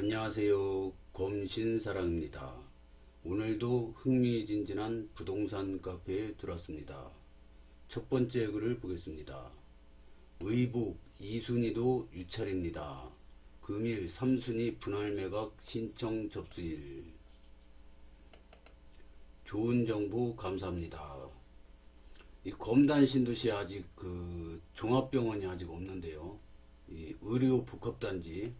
안녕하세요. 검신사랑입니다. 오늘도 흥미진진한 부동산 카페에 들어왔습니다. 첫 번째 글을 보겠습니다. 의복 2순위도 유찰입니다. 금일 3순위 분할 매각 신청 접수일. 좋은 정보 감사합니다. 이 검단 신도시 아직 종합병원이 아직 없는데요. 이 의료 복합단지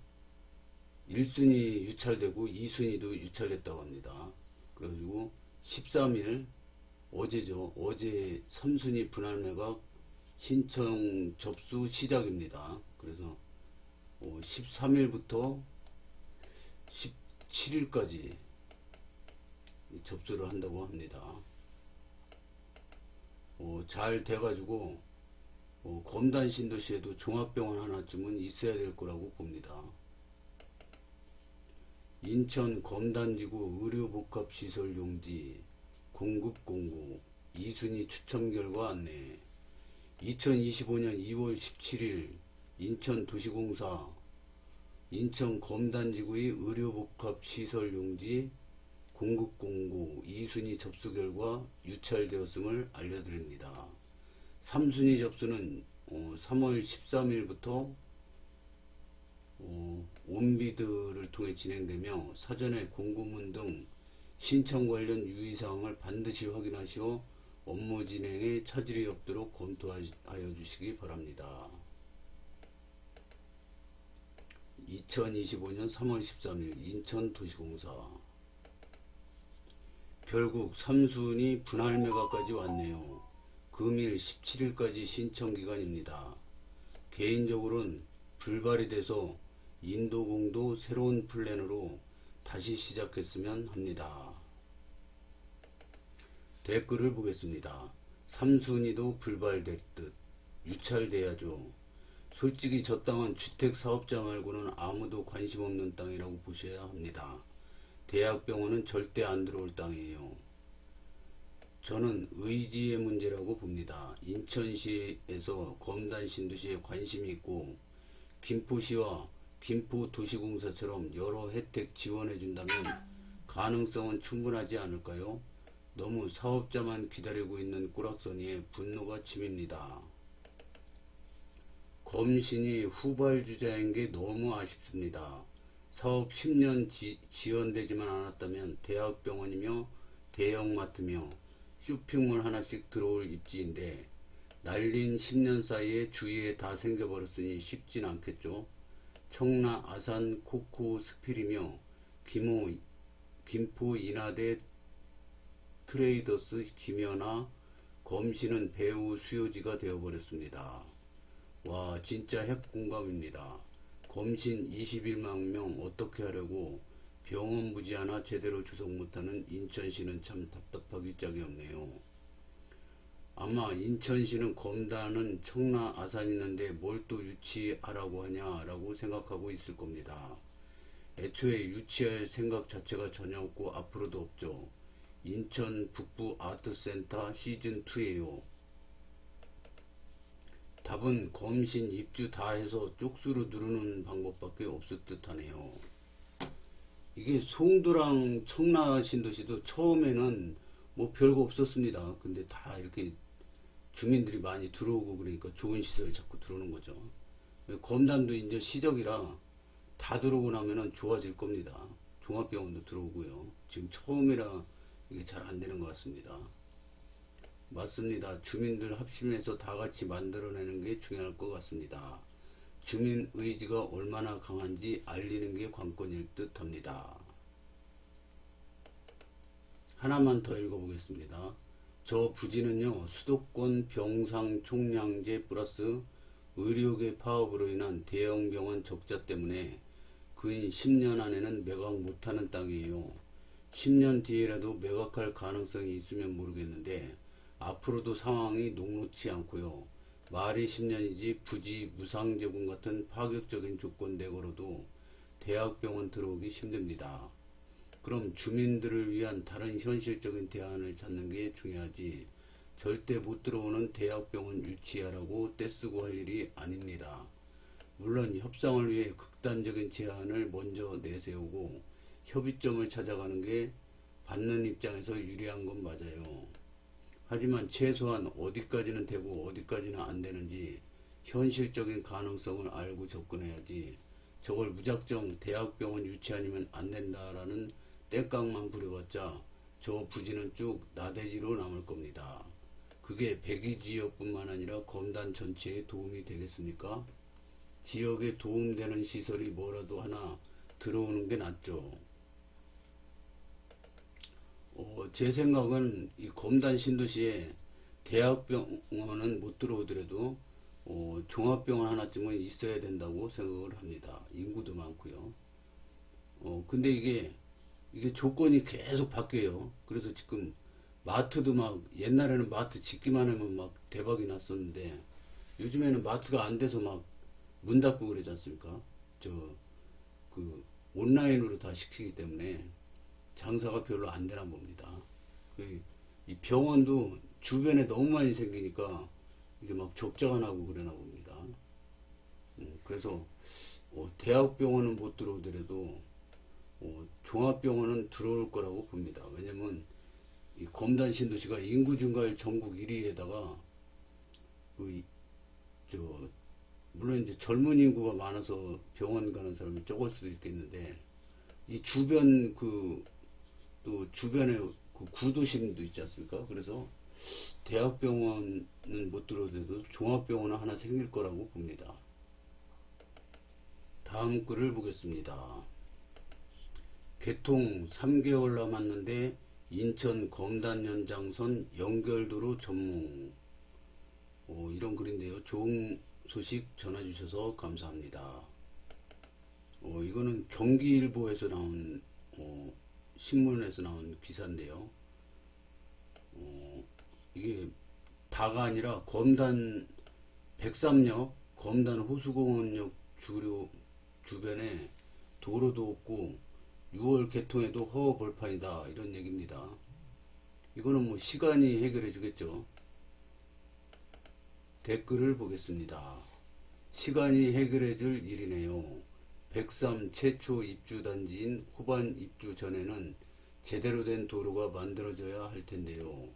1순위 유찰되고 2순위도 유찰됐다고 합니다. 그래가지고 13일 어제죠. 어제 3순위 분할 매각 신청 접수 시작입니다. 그래서 13일부터 17일까지 접수를 한다고 합니다. 잘 돼가지고 검단 신도시에도 종합병원 하나쯤은 있어야 될 거라고 봅니다. 인천 검단지구 의료복합시설용지 공급공고 2순위 추첨 결과 안내. 2025년 2월 17일 인천도시공사 인천 검단지구의 의료복합시설용지 공급공고 2순위 접수 결과 유찰되었음을 알려드립니다. 3순위 접수는 3월 13일부터 온비드를 통해 진행되며 사전에 공고문 등 신청 관련 유의사항을 반드시 확인하시어 업무 진행에 차질이 없도록 검토하여 주시기 바랍니다. 2025년 3월 13일 인천도시공사. 결국 3순위 분할 매각까지 왔네요. 금일 17일까지 신청 기간입니다. 개인적으로는 불발이 돼서 인도공도 새로운 플랜으로 다시 시작했으면 합니다. 댓글을 보겠습니다. 3순위도 불발됐듯 유찰돼야죠. 솔직히 저 땅은 주택사업자 말고는 아무도 관심 없는 땅이라고 보셔야 합니다. 대학병원은 절대 안 들어올 땅이에요. 저는 의지의 문제라고 봅니다. 인천시에서 검단 신도시에 관심이 있고 김포시와 김포도시공사처럼 여러 혜택 지원해준다면 가능성은 충분하지 않을까요? 너무 사업자만 기다리고 있는 꾸락서니에 분노가 치밉니다. 검신이 후발주자인 게 너무 아쉽습니다. 사업 10년 지연되지만 않았다면 대학병원이며 대형마트며 쇼핑몰 하나씩 들어올 입지인데 날린 10년 사이에 주위에 다 생겨버렸으니 쉽진 않겠죠. 청라, 아산, 코코, 스필이며 김포, 인하대, 트레이더스, 김연아, 검신은 배후 수요지가 되어버렸습니다. 와, 진짜 핵공감입니다. 검신 21만 명 어떻게 하려고 병원 부지 하나 제대로 조성 못하는 인천시는 참 답답하기 짝이 없네요. 아마 인천시는 검단은 청라, 아산 있는데 뭘 또 유치하라고 하냐라고 생각하고 있을 겁니다. 애초에 유치할 생각 자체가 전혀 없고 앞으로도 없죠. 인천 북부 아트센터 시즌2예요. 답은 검신 입주 다 해서 쪽수로 누르는 방법밖에 없을 듯 하네요. 이게 송도랑 청라 신도시도 처음에는 뭐 별거 없었습니다. 근데 다 이렇게 주민들이 많이 들어오고 그러니까 좋은 시설 자꾸 들어오는 거죠. 검단도 이제 시적이라 다 들어오고 나면은 좋아질 겁니다. 종합병원도 들어오고요. 지금 처음이라 이게 잘 안 되는 것 같습니다. 맞습니다. 주민들 합심해서 다 같이 만들어내는 게 중요할 것 같습니다. 주민 의지가 얼마나 강한지 알리는 게 관건일 듯 합니다. 하나만 더 읽어보겠습니다. 저 부지는요, 수도권 병상 총량제 플러스 의료계 파업으로 인한 대형병원 적자 때문에 그인 10년 안에는 매각 못하는 땅이에요. 10년 뒤에라도 매각할 가능성이 있으면 모르겠는데 앞으로도 상황이 녹록치 않고요. 말이 10년이지 부지 무상제공 같은 파격적인 조건 내걸어도 대학병원 들어오기 힘듭니다. 그럼 주민들을 위한 다른 현실적인 대안을 찾는 게 중요하지 절대 못 들어오는 대학병원 유치하라고 떼쓰고 할 일이 아닙니다. 물론 협상을 위해 극단적인 제안을 먼저 내세우고 협의점을 찾아가는 게 받는 입장에서 유리한 건 맞아요. 하지만 최소한 어디까지는 되고 어디까지는 안 되는지 현실적인 가능성을 알고 접근해야지, 저걸 무작정 대학병원 유치 아니면 안 된다라는 땡깡만 부려봤자 저 부지는 쭉 나대지로 남을 겁니다. 그게 백이 지역뿐만 아니라 검단 전체에 도움이 되겠습니까? 지역에 도움되는 시설이 뭐라도 하나 들어오는 게 낫죠. 제 생각은 이 검단 신도시에 대학병원은 못 들어오더라도 종합병원 하나쯤은 있어야 된다고 생각을 합니다. 인구도 많고요. 근데 이게 조건이 계속 바뀌어요. 그래서 지금 마트도 막, 옛날에는 마트 짓기만 하면 막 대박이 났었는데 요즘에는 마트가 안 돼서 막 문 닫고 그러지 않습니까? 온라인으로 다 시키기 때문에 장사가 별로 안 되나 봅니다. 이 병원도 주변에 너무 많이 생기니까 이게 막 적자가 나고 그러나 봅니다. 그래서 대학병원은 못 들어오더라도 종합병원은 들어올 거라고 봅니다. 왜냐면 이 검단 신도시가 인구 증가율 전국 1위에다가 물론 이제 젊은 인구가 많아서 병원 가는 사람이 적을 수도 있겠는데, 이 주변 또 주변에 구도심도 있지 않습니까? 그래서 대학병원은 못 들어오더라도 종합병원은 하나 생길 거라고 봅니다. 다음 글을 보겠습니다. 개통 3개월 남았는데 인천 검단 연장선 연결도로 전무. 이런 글인데요. 좋은 소식 전해주셔서 감사합니다. 이거는 경기일보에서 나온 신문에서 나온 기사인데요. 이게 다가 아니라 검단 백삼역, 검단 호수공원역 주변에 도로도 없고 6월 개통에도 허허벌판이다, 이런 얘기입니다. 이거는 뭐 시간이 해결해 주겠죠. 댓글을 보겠습니다. 시간이 해결해 줄 일이네요. 백삼 최초 입주 단지인 호반 입주 전에는 제대로 된 도로가 만들어져야 할 텐데요.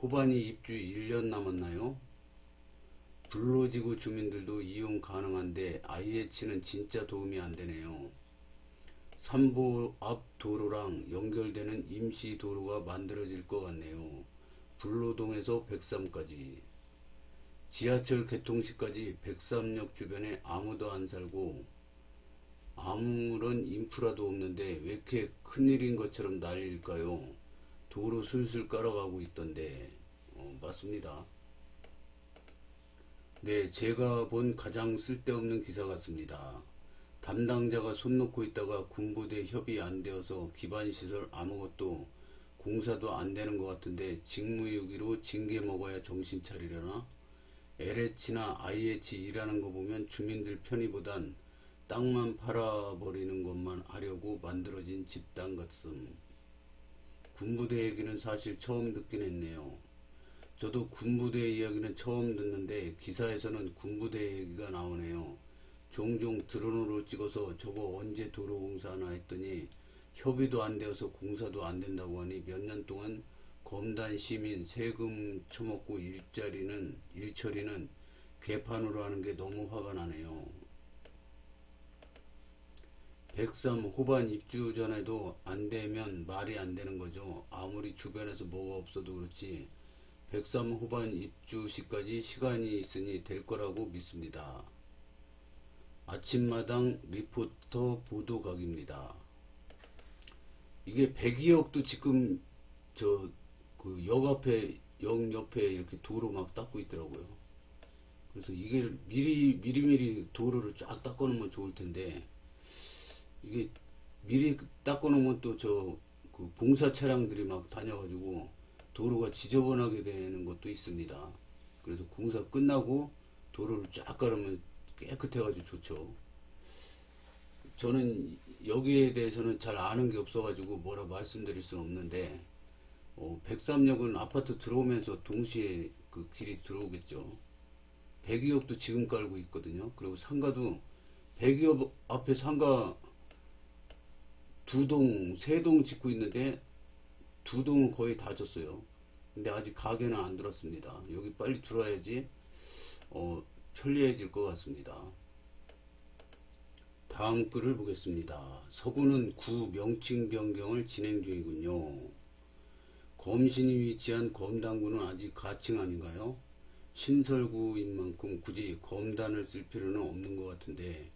호반이 입주 1년 남았나요? 불로지구 주민들도 이용 가능한데 IH는 진짜 도움이 안 되네요. 삼보 앞 도로랑 연결되는 임시 도로가 만들어질 것 같네요. 불로동에서 백삼까지. 지하철 개통 시까지 백삼역 주변에 아무도 안 살고 아무런 인프라도 없는데 왜 이렇게 큰일인 것처럼 난리일까요? 도로 술술 깔아가고 있던데. 맞습니다. 네, 제가 본 가장 쓸데없는 기사 같습니다. 담당자가 손 놓고 있다가 군부대 협의 안 되어서 기반시설 아무것도 공사도 안 되는 것 같은데 직무유기로 징계 먹어야 정신 차리려나? LH나 IH 일하는 거 보면 주민들 편의보단 땅만 팔아버리는 것만 하려고 만들어진 집단 같음. 군부대 얘기는 사실 처음 듣긴 했네요. 저도 군부대 이야기는 처음 듣는데 기사에서는 군부대 얘기가 나오네요. 종종 드론으로 찍어서 저거 언제 도로 공사하나 했더니 협의도 안 되어서 공사도 안 된다고 하니 몇 년 동안 검단 시민 세금 처먹고 일처리는 개판으로 하는 게 너무 화가 나네요. 백삼 호반 입주 전에도 안 되면 말이 안 되는 거죠. 아무리 주변에서 뭐가 없어도 그렇지 백삼 호반 입주 시까지 시간이 있으니 될 거라고 믿습니다. 아침마당 리포터 보도각입니다. 이게 102억도 지금 역 옆에 이렇게 도로 막 닦고 있더라고요. 그래서 이게 미리미리 도로를 쫙 닦아 놓으면 좋을 텐데, 이게 미리 닦아 놓으면 또 봉사 차량들이 막 다녀가지고 도로가 지저분하게 되는 것도 있습니다. 그래서 공사 끝나고 도로를 쫙 깔으면 깨끗해가지고 좋죠. 저는 여기에 대해서는 잘 아는 게 없어가지고 뭐라 말씀드릴 수는 없는데, 백삼역은 아파트 들어오면서 동시에 그 길이 들어오겠죠. 102억도 지금 깔고 있거든요. 그리고 상가도 102억 앞에 상가 두 동, 세 동 짓고 있는데 두 동은 거의 다 졌어요. 근데 아직 가게는 안 들었습니다. 여기 빨리 들어야지 편리해질 것 같습니다. 다음 글을 보겠습니다. 서구는 구 명칭 변경을 진행 중이군요. 검신이 위치한 검단구는 아직 가칭 아닌가요? 신설구인 만큼 굳이 검단을 쓸 필요는 없는 것 같은데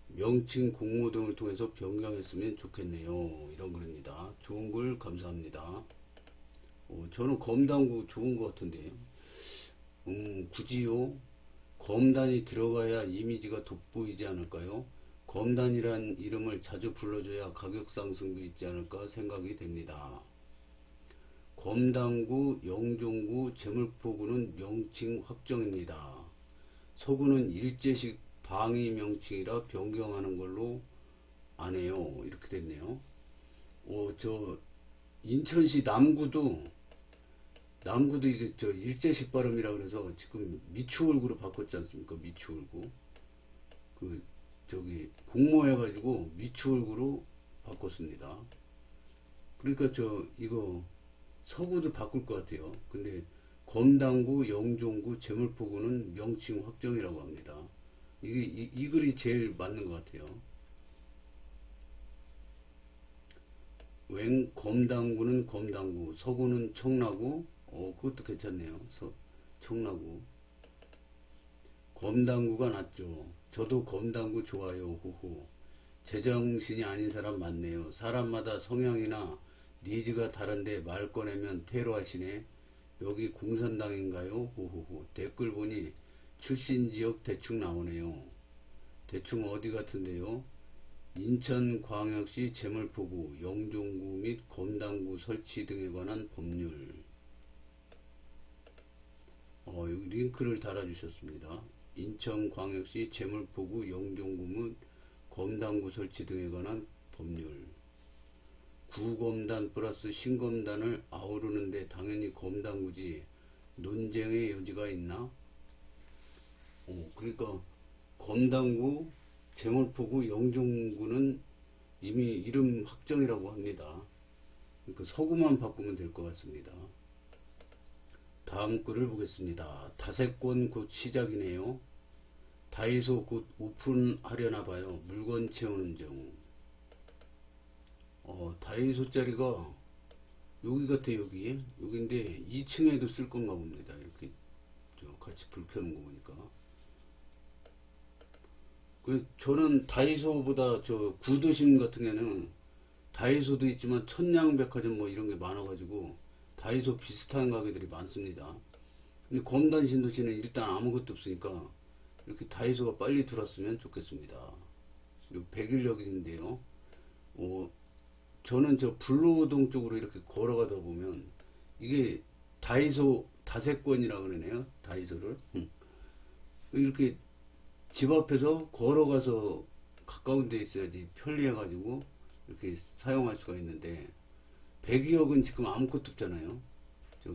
명칭 공모 등을 통해서 변경했으면 좋겠네요. 이런 글입니다. 좋은 글 감사합니다. 저는 검단구 좋은 것 같은데요. 굳이요? 검단이 들어가야 이미지가 돋보이지 않을까요? 검단이란 이름을 자주 불러줘야 가격 상승도 있지 않을까 생각이 됩니다. 검단구, 영종구, 제물포구는 명칭 확정입니다. 서구는 일제식 방위 명칭이라 변경하는 걸로 안 해요. 이렇게 됐네요. 저 인천시 남구도 이게 저 일제식 발음이라 그래서 지금 미추홀구로 바꿨지 않습니까? 미추홀구. 그 저기 공모해가지고 미추홀구로 바꿨습니다. 그러니까 저 이거 서구도 바꿀 것 같아요. 근데 검단구, 영종구, 제물포구는 명칭 확정이라고 합니다. 이게 이 글이 제일 맞는 것 같아요. 웬 검단구는 검단구, 서구는 청라구. 그것도 괜찮네요. 청라구. 검단구가 낫죠. 저도 검단구 좋아요. 호호. 제정신이 아닌 사람 많네요. 사람마다 성향이나 니즈가 다른데 말 꺼내면 테러하시네. 여기 공산당인가요? 호호호. 댓글 보니 출신 지역 대충 나오네요. 대충 어디 같은데요? 인천광역시 제물포구, 영종구 및 검단구 설치 등에 관한 법률. 여기 링크를 달아주셨습니다. 인천광역시 제물포구, 영종구 및 검단구 설치 등에 관한 법률. 구검단 플러스 신검단을 아우르는데 당연히 검단구지 논쟁의 여지가 있나? 그러니까 검단구, 제물포구, 영종구는 이미 이름 확정이라고 합니다. 그러니까 서구만 바꾸면 될 것 같습니다. 다음 글을 보겠습니다. 다세권 곧 시작이네요. 다이소 곧 오픈하려나 봐요. 물건 채우는 중. 다이소 자리가 여기 같아. 여기인데 2층에도 쓸 건가 봅니다. 이렇게 같이 불 켜는 거 보니까. 저는 다이소보다 저 구도심 같은 경우는 다이소도 있지만 천냥백화점 뭐 이런 게 많아가지고 다이소 비슷한 가게들이 많습니다. 근데 검단 신도시는 일단 아무것도 없으니까 이렇게 다이소가 빨리 들어왔으면 좋겠습니다. 요 백일역인데요. 저는 저 불로동 쪽으로 이렇게 걸어가다 보면 이게 다이소 다세권이라 그러네요. 다이소를 이렇게 집 앞에서 걸어가서 가까운 데 있어야지 편리해가지고 이렇게 사용할 수가 있는데 102억은 지금 아무것도 없잖아요. 저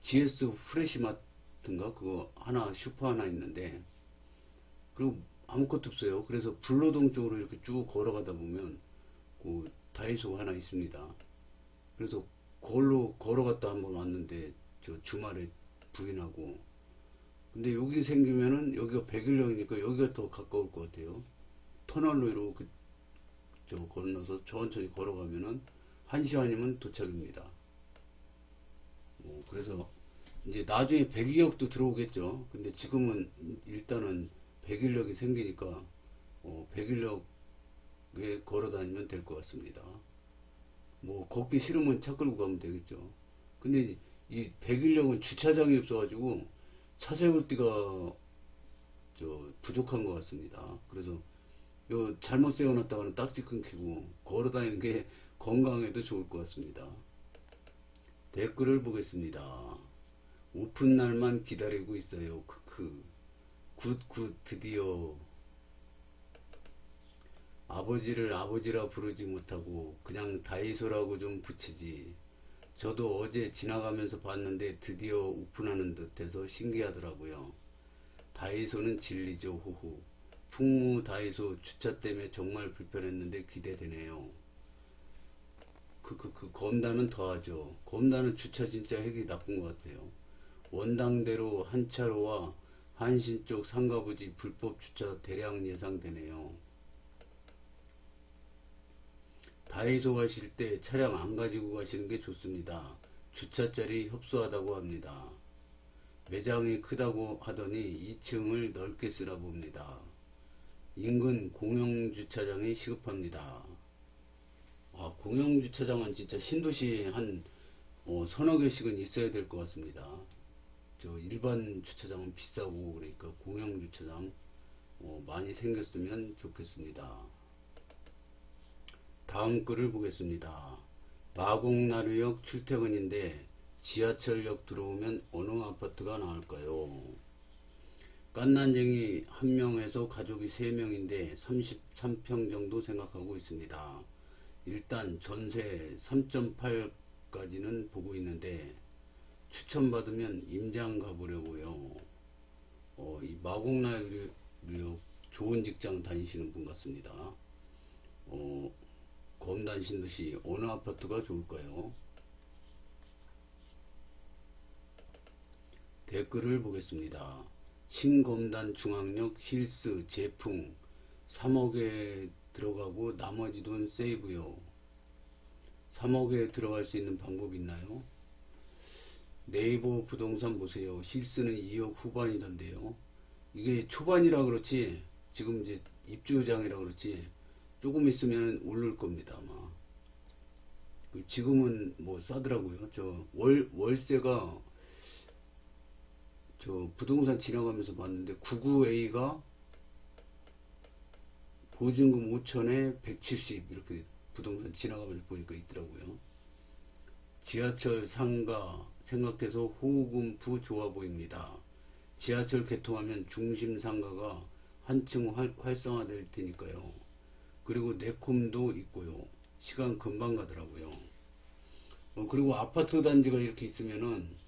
GS 프레시마트인가 그거 하나 슈퍼 하나 있는데 그리고 아무것도 없어요. 그래서 불로동 쪽으로 이렇게 쭉 걸어가다 보면 그 다이소가 하나 있습니다. 그래서 그걸로 걸어갔다 한번 왔는데 저 주말에 부인하고 근데 여기 생기면은 여기가 백일역이니까 여기가 더 가까울 것 같아요. 터널로 이렇게 저 건너서 천천히 걸어가면은 1시간이면 도착입니다. 그래서 이제 나중에 백일역도 들어오겠죠. 근데 지금은 일단은 백일역이 생기니까 백일역에 걸어 다니면 될 것 같습니다. 뭐 걷기 싫으면 차 끌고 가면 되겠죠. 근데 이 백일역은 주차장이 없어가지고 차 세울 데가 부족한 것 같습니다. 그래서 요 잘못 세워놨다가는 딱지 끊기고 걸어 다니는 게 건강에도 좋을 것 같습니다. 댓글을 보겠습니다. 오픈 날만 기다리고 있어요. 크크. 굿 드디어 아버지를 아버지라 부르지 못하고 그냥 다이소라고 좀 붙이지. 저도 어제 지나가면서 봤는데 드디어 오픈하는 듯해서 신기하더라고요. 다이소는 진리죠. 호호. 풍무 다이소 주차 때문에 정말 불편했는데 기대되네요. 검단은 더하죠. 검단은 주차 진짜 핵이 나쁜 것 같아요. 원당대로 한차로와 한신 쪽 상가부지 불법 주차 대량 예상되네요. 다이소 가실 때 차량 안 가지고 가시는 게 좋습니다. 주차자리 협소하다고 합니다. 매장이 크다고 하더니 2층을 넓게 쓰나 봅니다. 인근 공영주차장이 시급합니다. 아, 공영주차장은 진짜 신도시에 한 서너 개씩은 있어야 될 것 같습니다. 저 일반 주차장은 비싸고 그러니까 공영주차장 많이 생겼으면 좋겠습니다. 다음 글을 보겠습니다. 마곡나루역 출퇴근인데 지하철역 들어오면 어느 아파트가 나을까요? 깐난쟁이 1명에서 가족이 3명인데 33평 정도 생각하고 있습니다. 일단 전세 3.8까지는 보고 있는데 추천받으면 임장 가보려고요. 이 마곡나루역 좋은 직장 다니시는 분 같습니다. 검단 신도시 어느 아파트가 좋을까요? 댓글을 보겠습니다. 신검단 중앙역 힐스 제풍 3억에 들어가고 나머지 돈 세이브요. 3억에 들어갈 수 있는 방법이 있나요? 네이버 부동산 보세요. 힐스는 2억 후반이던데요. 이게 초반이라 그렇지 지금 이제 입주장이라 그렇지 조금 있으면 오를 겁니다 아마. 지금은 뭐 싸더라고요. 저 월세가 저 부동산 지나가면서 봤는데 99A가 보증금 5천에 170 이렇게 부동산 지나가면서 보니까 있더라고요. 지하철 상가 생각해서 호흡음프 좋아 보입니다. 지하철 개통하면 중심 상가가 한층 활성화될 테니까요. 그리고 네콤도 있고요. 시간 금방 가더라고요. 그리고 아파트 단지가 이렇게 있으면은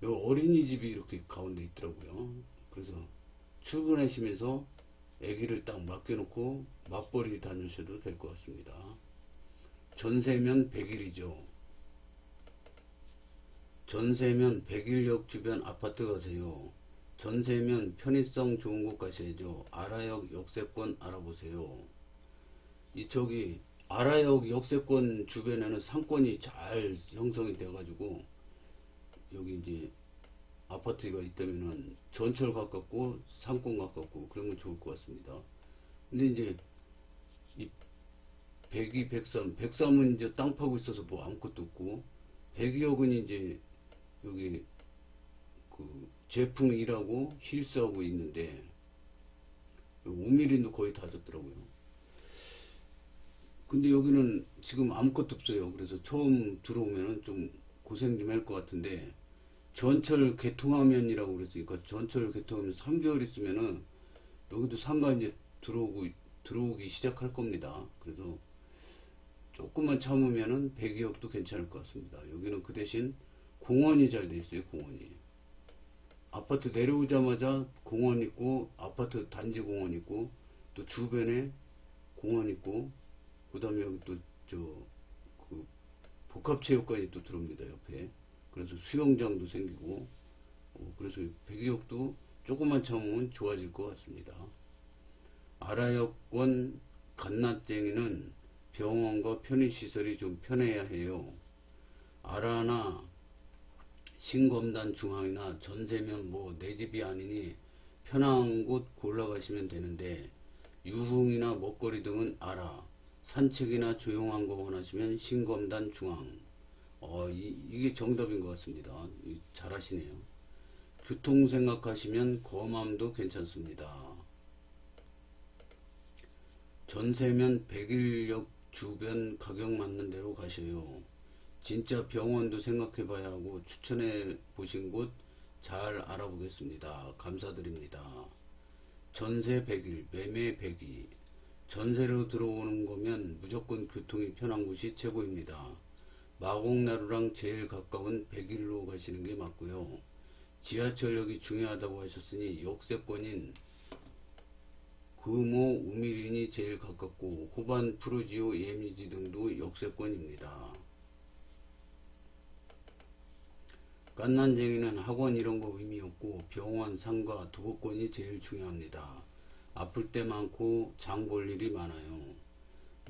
요 어린이집이 이렇게 가운데 있더라고요. 그래서 출근하시면서 아기를 딱 맡겨놓고 맞벌이 다니셔도 될 것 같습니다. 전세면 100일이죠. 전세면 100일역 주변 아파트 가세요. 전세면 편의성 좋은 곳 가셔야죠. 아라역 역세권 알아보세요. 저기 아라역 역세권 주변에는 상권이 잘 형성이 돼 가지고 여기 이제 아파트가 있다면은 전철 가깝고 상권 가깝고 그러면 좋을 것 같습니다. 근데 이제 이 102, 103은 이제 땅 파고 있어서 뭐 아무것도 없고 102억은 이제 여기 그 제풍이라고 힐스하고 있는데 5mm도 거의 다 졌더라고요. 근데 여기는 지금 아무것도 없어요. 그래서 처음 들어오면은 좀 고생 좀 할 것 같은데 전철 개통하면이라고 그랬으니까 전철 개통하면 3개월 있으면은 여기도 상가 이제 들어오기 시작할 겁니다. 그래서 조금만 참으면은 102억도 괜찮을 것 같습니다. 여기는 그 대신 공원이 잘 돼 있어요. 공원이 아파트 내려오자마자 공원 있고 아파트 단지 공원 있고 또 주변에 공원 있고 그 다음에 여기 또 그 복합체육관이 또 들어옵니다. 옆에. 그래서 수영장도 생기고 그래서 배기역도 조금만 참으면 좋아질 것 같습니다. 아라역권 갓난쟁이는 병원과 편의시설이 좀 편해야 해요. 아라나 신검단 중앙이나 전세면 뭐 내 집이 아니니 편한 곳 골라가시면 되는데 유흥이나 먹거리 등은 아라, 산책이나 조용한 거 원하시면 신검단 중앙. 이게 정답인 것 같습니다. 잘하시네요. 교통 생각하시면 거맘도 괜찮습니다. 전세면 100일역 주변 가격 맞는 데로 가셔요. 진짜 병원도 생각해 봐야 하고 추천해 보신 곳 잘 알아보겠습니다. 감사드립니다. 전세 100일, 매매 102. 전세로 들어오는 거면 무조건 교통이 편한 곳이 최고입니다. 마곡나루랑 제일 가까운 100일로 가시는 게 맞고요. 지하철역이 중요하다고 하셨으니 역세권인 금호 우미린이 제일 가깝고 호반 푸르지오 예미지 등도 역세권입니다. 깐난쟁이는 학원 이런 거 의미 없고 병원, 상가, 도보권이 제일 중요합니다. 아플 때 많고 장 볼 일이 많아요.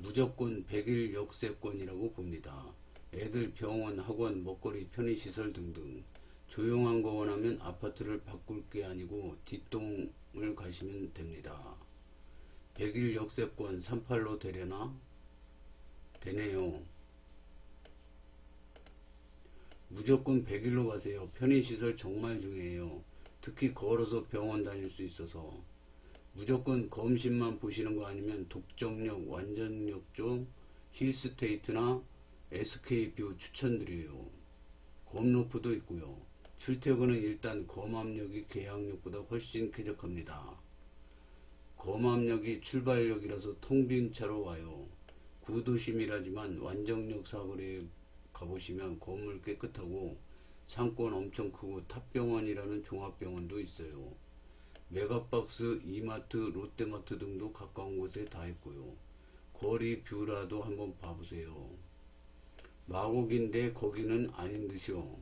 무조건 100일 역세권이라고 봅니다. 애들 병원, 학원, 먹거리, 편의시설 등등. 조용한 거 원하면 아파트를 바꿀 게 아니고 뒷동을 가시면 됩니다. 100일 역세권 38로 되려나? 되네요. 무조건 100일로 가세요. 편의시설 정말 중요해요. 특히 걸어서 병원 다닐 수 있어서. 무조건 검신만 보시는 거 아니면 독정역, 완전역 쪽 힐스테이트나 SK뷰 추천드려요. 검로프도 있고요. 출퇴근은 일단 검암역이 계양역보다 훨씬 쾌적합니다. 검암역이 출발역이라서 텅 빈 차로 와요. 구도심이라지만 완정역 사거리에 가보시면 건물 깨끗하고 상권 엄청 크고 탑병원이라는 종합병원도 있어요. 메가박스, 이마트, 롯데마트 등도 가까운 곳에 다 있고요. 거리 뷰라도 한번 봐보세요. 마곡인데 거기는 아닌 듯이요.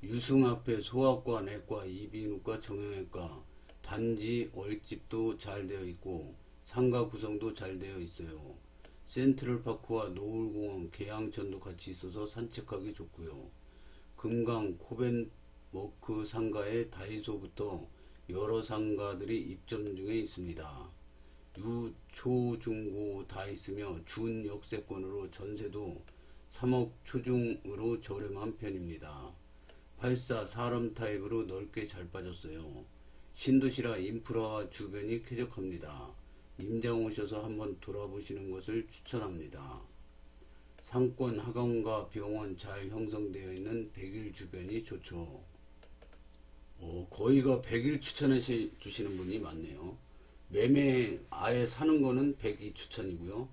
유승 앞에 소아과, 내과, 이비인후과, 정형외과, 단지 얼집도 잘 되어 있고 상가 구성도 잘 되어 있어요. 센트럴파크와 노을공원, 계양천도 같이 있어서 산책하기 좋고요. 금강, 코벤워크 상가에 다이소부터 여러 상가들이 입점 중에 있습니다. 유, 초, 중, 고 다 있으며 준 역세권으로 전세도 3억 초중으로 저렴한 편입니다. 84 사람 타입으로 넓게 잘 빠졌어요. 신도시라 인프라와 주변이 쾌적합니다. 임장 오셔서 한번 돌아보시는 것을 추천합니다. 상권, 학원과 병원 잘 형성되어 있는 100일 주변이 좋죠. 거의가 100일 추천해 주시는 분이 많네요. 매매 아예 사는 거는 100일 추천이고요.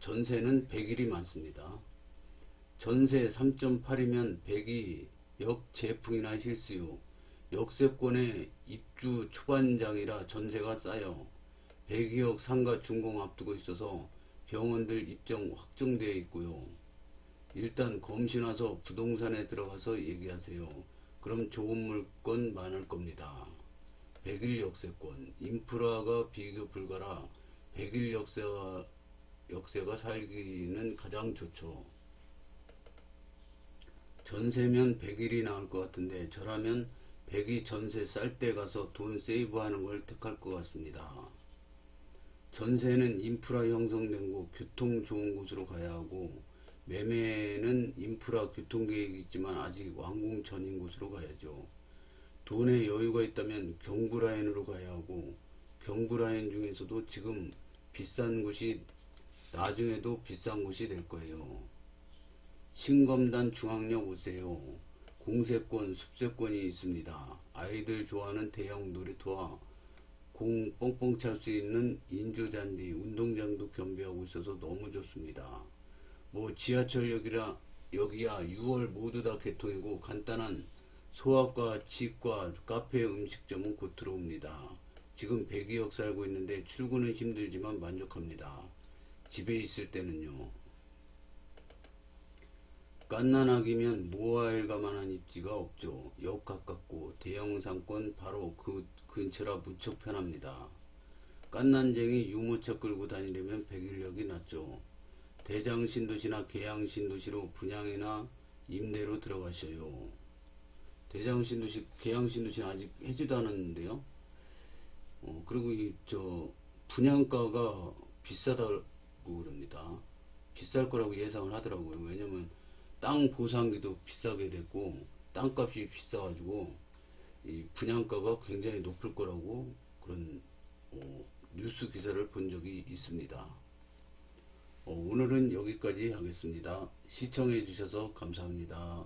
전세는 100일이 많습니다. 전세 3.8이면 100이 역재풍이나 실수요. 역세권의 입주 초반장이라 전세가 싸요. 102억 상가 준공 앞두고 있어서 병원들 입점 확정되어 있고요. 일단 검신 와서 부동산에 들어가서 얘기하세요. 그럼 좋은 물건 많을 겁니다. 100일 역세권, 인프라가 비교 불가라 100일 역세가 살기는 가장 좋죠. 전세면 100일이 나올 것 같은데 저라면 100이 전세 쌀 때 가서 돈 세이브하는 걸 택할 것 같습니다. 전세는 인프라 형성된 곳, 교통 좋은 곳으로 가야 하고 매매는 인프라 교통계획이 있지만 아직 완공 전인 곳으로 가야죠. 돈에 여유가 있다면 경부라인으로 가야 하고 경부라인 중에서도 지금 비싼 곳이 나중에도 비싼 곳이 될 거예요. 신검단 중앙역 오세요. 공세권, 숲세권이 있습니다. 아이들 좋아하는 대형 놀이터와 공 뻥뻥 찰 수 있는 인조잔디, 운동장도 겸비하고 있어서 너무 좋습니다. 뭐 지하철역이야 6월 모두 다 개통이고 간단한 소아과, 치과, 카페, 음식점은 곧 들어옵니다. 지금 102억 살고 있는데 출근은 힘들지만 만족합니다. 집에 있을 때는요. 깐난아기면 모아일가만한 입지가 없죠. 역 가깝고 대형 상권 바로 그 근처라 무척 편합니다. 깐난쟁이 유모차 끌고 다니려면 100일역이 낫죠. 대장신도시나 계양신도시로 분양이나 임대로 들어가셔요. 대장신도시, 계양신도시는 아직 해지도 않았는데요. 그리고 분양가가 비싸다고 그럽니다. 비쌀 거라고 예상을 하더라고요. 왜냐면 땅 보상비도 비싸게 됐고 땅값이 비싸가지고 이 분양가가 굉장히 높을 거라고 그런 뉴스 기사를 본 적이 있습니다. 오늘은 여기까지 하겠습니다. 시청해 주셔서 감사합니다.